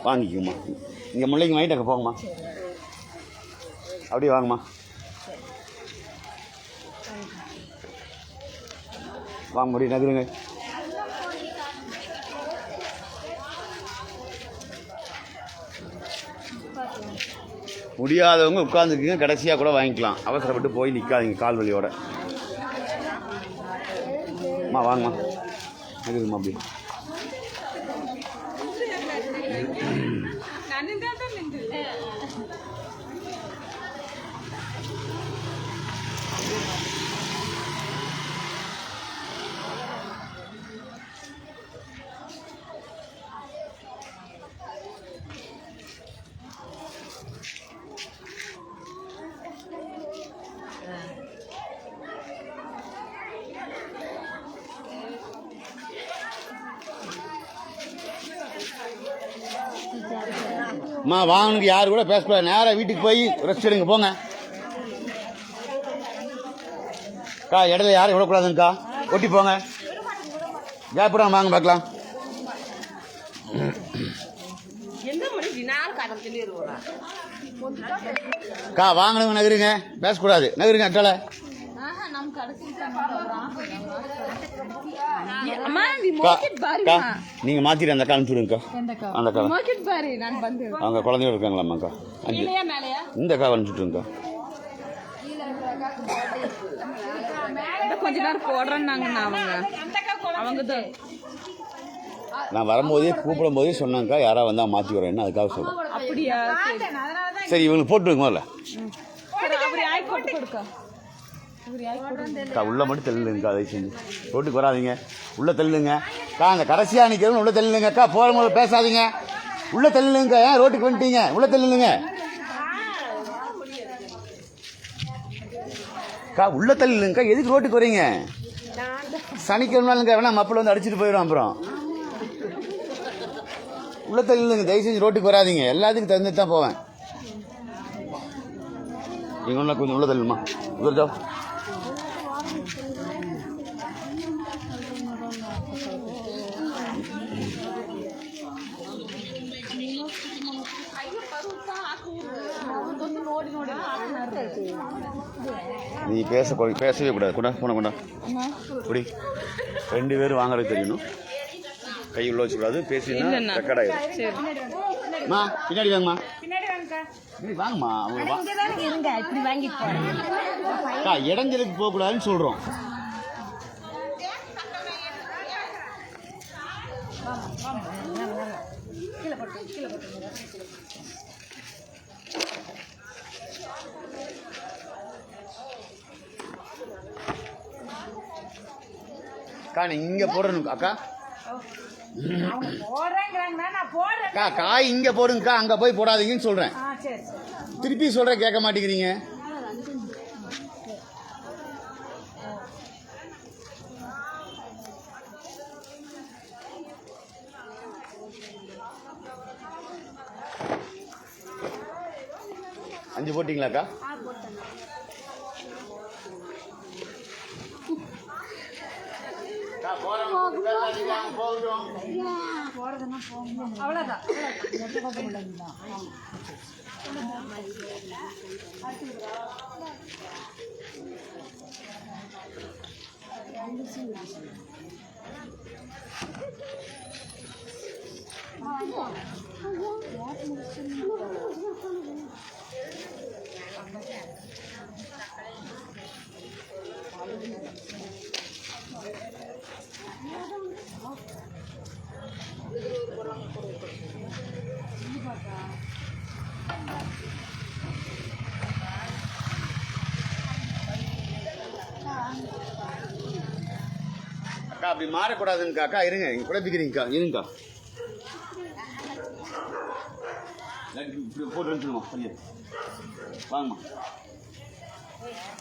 வாங்கிக்குமா. இங்கே முல்லைங்க வாங்கிட்டு அங்கே போங்கம்மா. அப்படியே வாங்கம்மா. வாங்க முடியும் நகருங்க. முடியாதவங்க உட்காந்துக்குங்க, கடைசியாக கூட வாங்கிக்கலாம். அவசரப்பட்டு போய் நிற்காதீங்க கால் வலியோட. அம்மா வாங்கம்மா நகருங்கம்மா. அப்படி அம்மா வாங்கனுக்கு யாரு கூட பேசக்கூடாது. நேராக வீட்டுக்கு போய் ரெஸ்ட் எடுங்க போங்க. அக்கா இடையில யாரும் விடக்கூடாதுங்கக்கா. ஒட்டி போங்க. ஜாப்படாம வாங்க பார்க்கலாம். அக்கா வாங்கணுங்க நகருங்க, பேசக்கூடாது. நகருங்க அட்டால. நீங்க மாத்திட்டு அந்த அக்கா அனுப்பிச்சுடுங்கக்கா. அந்த அக்கா அவங்க குழந்தையோட இருக்காங்களாம்மாக்கா. இந்த அக்கா அனுப்பிச்சுட்டுங்கக்கா. கொஞ்ச நேரம் போடுறேன்னாங்க. நான் வரும்போதே கூப்பிடும் போதே சொன்னாங்கக்கா யாராவது வந்தால் மாற்றி வரேன்னு, அதுக்காக சொல்கிறேன். அப்படியா? சரி இவங்களுக்கு போட்டுருங்க முதல்ல. அக்கா உள்ள மட்டும் தெல்லுங்கக்கா, அதை செஞ்சு ரோட்டுக்கு வராதிங்க. உள்ள தெல்லுங்க அக்கா. அந்த கடைசியாக நிற்கிறவங்க உள்ள தெல்லுங்க அக்கா. போகும்போது பேசாதீங்க. உள்ள தெல்லுங்க. ஏன் ரோட்டுக்கு வந்துட்டீங்க? உள்ள தெல்லுங்க அக்கா. உள்ள தெல்லுங்கக்கா. எதுக்கு ரோட்டுக்கு வரீங்க? சனிக்கிழமைங்க வேணா மப்பிள் வந்து அடிச்சுட்டு போயிடும். அப்புறம் உள்ள தெல்லுங்க. தயவு செஞ்சு ரோட்டுக்கு வராதிங்க. எல்லாத்துக்கும் தந்துட்டு தான் போவேன். நீங்கள் ஒன்றா கொஞ்சம் உள்ள தள்ளுமா. உதர்ஜோ நீ பேசவே கூடாது. கொண்டா போன கொண்டா குடி. 2 பேரும் வாங்குறது தெரியணும். கை உள்ள வச்சுக்கூடாது. பேசினா ரெக்கார்ட் ஆகிடும். பின்னாடி வாங்கம்மா. வாங்கம்மா. இடைஞ்சலுக்கு போகக்கூடாதுன்னு சொல்கிறோம். அக்கா இங்க போடணும் அக்கா. அக்கா காய் இங்க போடுங்கக்கா, அங்க போய் போடாதீங்கன்னு சொல்றேன். திருப்பி சொல்றேன், கேட்க மாட்டேங்கிறீங்க. அஞ்சு போட்டீங்களாக்கா? அவ்வளோதான். அக்கா அப்படி மாறக்கூடாதுங்கக்கா. அக்கா இருங்க, இங்க குழப்பிக்கிறீங்கக்கா. இருங்கக்கா. இப்படி போட்டு வந்துருமா பையன். வாங்கம்மா.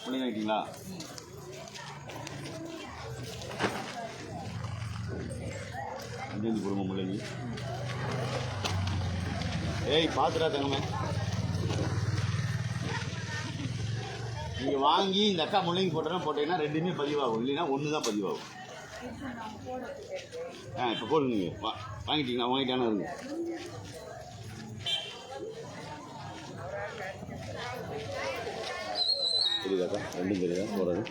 பிள்ளைங்க ஆகிட்டீங்களா? அஞ்சு போடுமா பிள்ளைங்க. ஏய் பாத்துடா தங்கமே. நீங்கள் வாங்கி இந்த அக்கா முள்ளைங்க போட்டீங்கன்னா 2மே பதிவாகும். இல்லைன்னா 1 தான் பதிவாகும். இப்போ போடுங்க. நீங்கள் வாங்கிட்டீங்களா? வாங்கிட்டானு இருங்க. தெரியுதாக்கா? ரெண்டும் தெரியுதா போகிறது?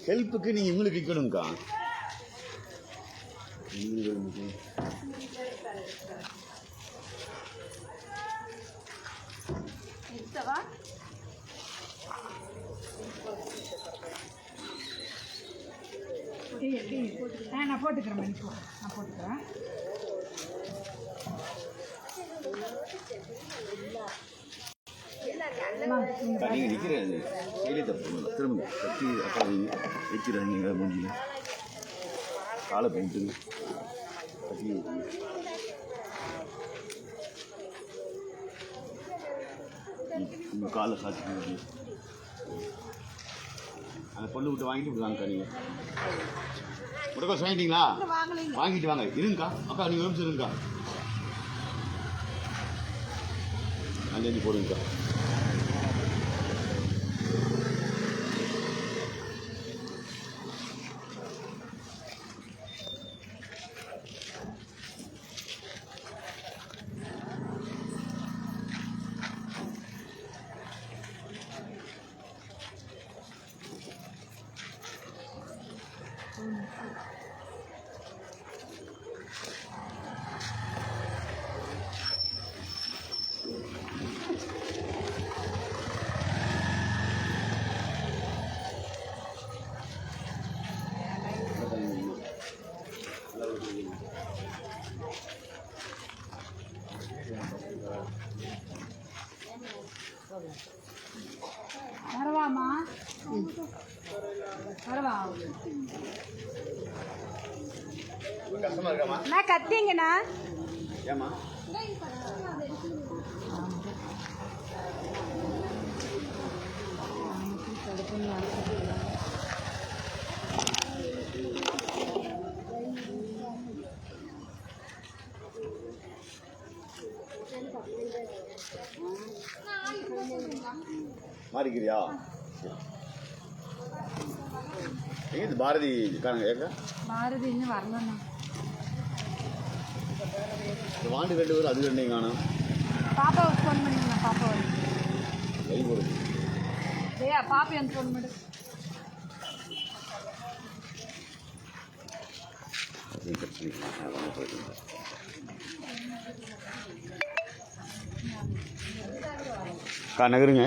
ஹெல்ப்புக்கு நீங்கள் உங்களுக்கு விற்கணும்க்கா. நான் போட்டுக்கிறேன். நான் போட்டுக்கிறேன். நீங்கள் நிற்கிறது கையிலே தப்பு திரும்ப கட்டி அக்கா வைக்கிறாங்க மூஞ்சியில் காலை பெயிண்ட்டுங்க கட்டி உங்கள் காலை சாட்சி அந்த பொண்ணு விட்டு வாங்கிட்டு இப்படி வாங்கக்கா. நீங்கள் முட்டைக்கோஸ் வாங்கிட்டீங்களா? வாங்கிட்டு வாங்க. இருங்கக்கா அக்கா, நீங்கள் ஒரு நிமிஷம் இருங்கக்கா. அஞ்சு போடுங்கக்கா. வரவாமா? வரவா? கஷ்டமா இருக்காமா? நான் கத்திங்கண்ணா. ஏமா மாறிக்கிறியா? எங்க பாரதி இருக்காங்க? பாரதி இன்னும் வரலண்ணா. வாண்டு 2 பேரும் அது 2 காணும். பாப்பாவுக்கு ஃபோன் பண்ணிங்க. பாப்பா வந்து கை போடுது. ஏயா பாப்பா எனக்கு ஃபோன் பண்ணு. அக்கா நகருங்க.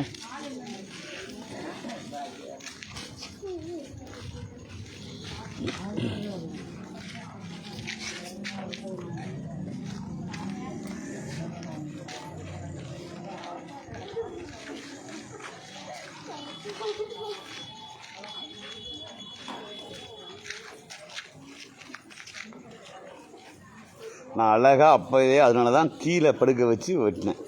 நான் அழகாக அப்போயே அதனால தான் கீழே படுக்க வச்சு வெட்டினேன்.